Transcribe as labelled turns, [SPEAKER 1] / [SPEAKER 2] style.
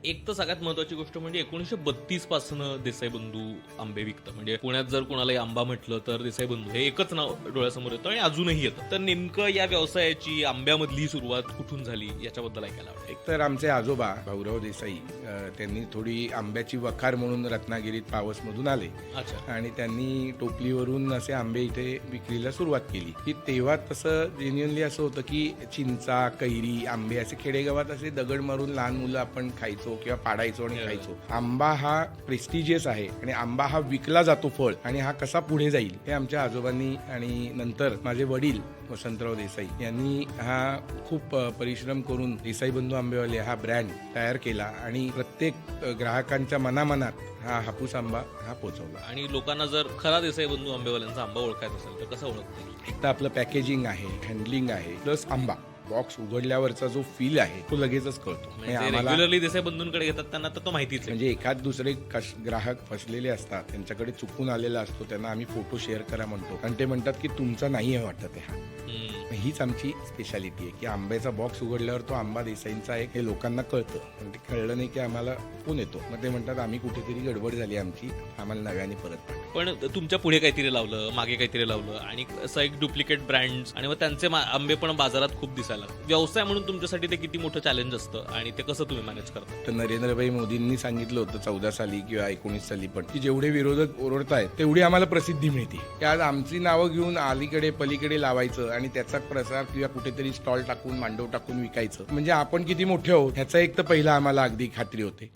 [SPEAKER 1] एक तर सगळ्यात महत्वाची गोष्ट म्हणजे 1932 पासून देसाई बंधू आंबे विकतं. म्हणजे पुण्यात जर कुणालाही आंबा म्हटलं तर देसाई बंधू हे एकच नाव डोळ्यासमोर येतं आणि अजूनही येतं. तर नेमकं या व्यवसायाची आंब्यामधली सुरुवात कुठून झाली याच्याबद्दल ऐकायला आवडेल.
[SPEAKER 2] एक तर आमचे आजोबा भाऊराव देसाई त्यांनी थोडी आंब्याची वखार म्हणून रत्नागिरीत पावसमधून आले
[SPEAKER 1] अच्छा.
[SPEAKER 2] आणि त्यांनी टोपलीवरून असे आंबे इथे विक्रीला सुरुवात केली की तेव्हा तसं जेन्युअनली असं होतं की चिंचा कैरी आंबे असे खेडेगावात असे दगड मारून लहान मुलं आपण खायचो किंवा पाडायचो आणि खायचो. आंबा हा प्रेस्टिजियस आहे आणि आंबा हा विकला जातो फळ आणि हा कसा पुढे जाईल हे आमच्या आजोबांनी आणि नंतर माझे वडील वसंतराव देसाई यांनी हा खूप परिश्रम करून देसाई बंधू आंबेवाले हा ब्रँड तयार केला आणि प्रत्येक ग्राहकांच्या मनामनात हा हापूस आंबा हा पोहोचवला.
[SPEAKER 1] आणि लोकांना जर खरा देसाई बंधू आंबेवाल्यांचा आंबा ओळखायचा असेल तर कसं ओळखता येईल?
[SPEAKER 2] एक तर आपलं पॅकेजिंग आहे, हँडलिंग आहे, प्लस आंबा बॉक्स उघडल्यावरचा जो फील आहे तो लगेचच कळतो.
[SPEAKER 1] म्हणजे
[SPEAKER 2] आम्हाला
[SPEAKER 1] रेग्युलरली देसाई बंधूंकडे घेतात त्यांना तर तो माहितीच आहे.
[SPEAKER 2] म्हणजे एखाद दुसरे ग्राहक फसलेले असतात त्यांच्याकडे चुकून आलेला असतो त्यांना आम्ही फोटो शेअर करा म्हणतो आणि ते म्हणतात की तुमचा नाही आहे वाटत आहे हा. हीच आमची स्पेशालिटी आहे की आंब्याचा बॉक्स उघडल्यावर तो आंबा देसाईंचा आहे हे लोकांना कळतं. पण ते कळलं नाही की आम्हाला फोन येतो मग ते म्हणतात आम्ही कुठेतरी गडबड झाली आमची, आम्हाला नव्याने परत पाठवा.
[SPEAKER 1] पण तुमच्या पुढे काहीतरी लावलं, मागे काहीतरी लावलं आणि असं एक डुप्लिकेट ब्रँड आणि मग त्यांचे आंबे पण बाजारात खूप दिसायला लागले. व्यवसाय म्हणून तुमच्यासाठी ते किती मोठं चॅलेंज असतं आणि ते कसं तुम्ही मॅनेज करता?
[SPEAKER 2] तर नरेंद्रभाई मोदींनी सांगितलं होतं 14 साली किंवा 19 साली पण की जेवढे विरोधक ओरडतायत तेवढी आम्हाला प्रसिद्धी मिळते की आज आमची नावं घेऊन अलीकडे पलीकडे लावायचं आणि त्याचा प्रसार किंवा कुठेतरी स्टॉल टाकून मांडव टाकून विकायचं म्हणजे आपण किती मोठे आहोत ह्याचा एक तर पहिला आम्हाला अगदी खात्री होते.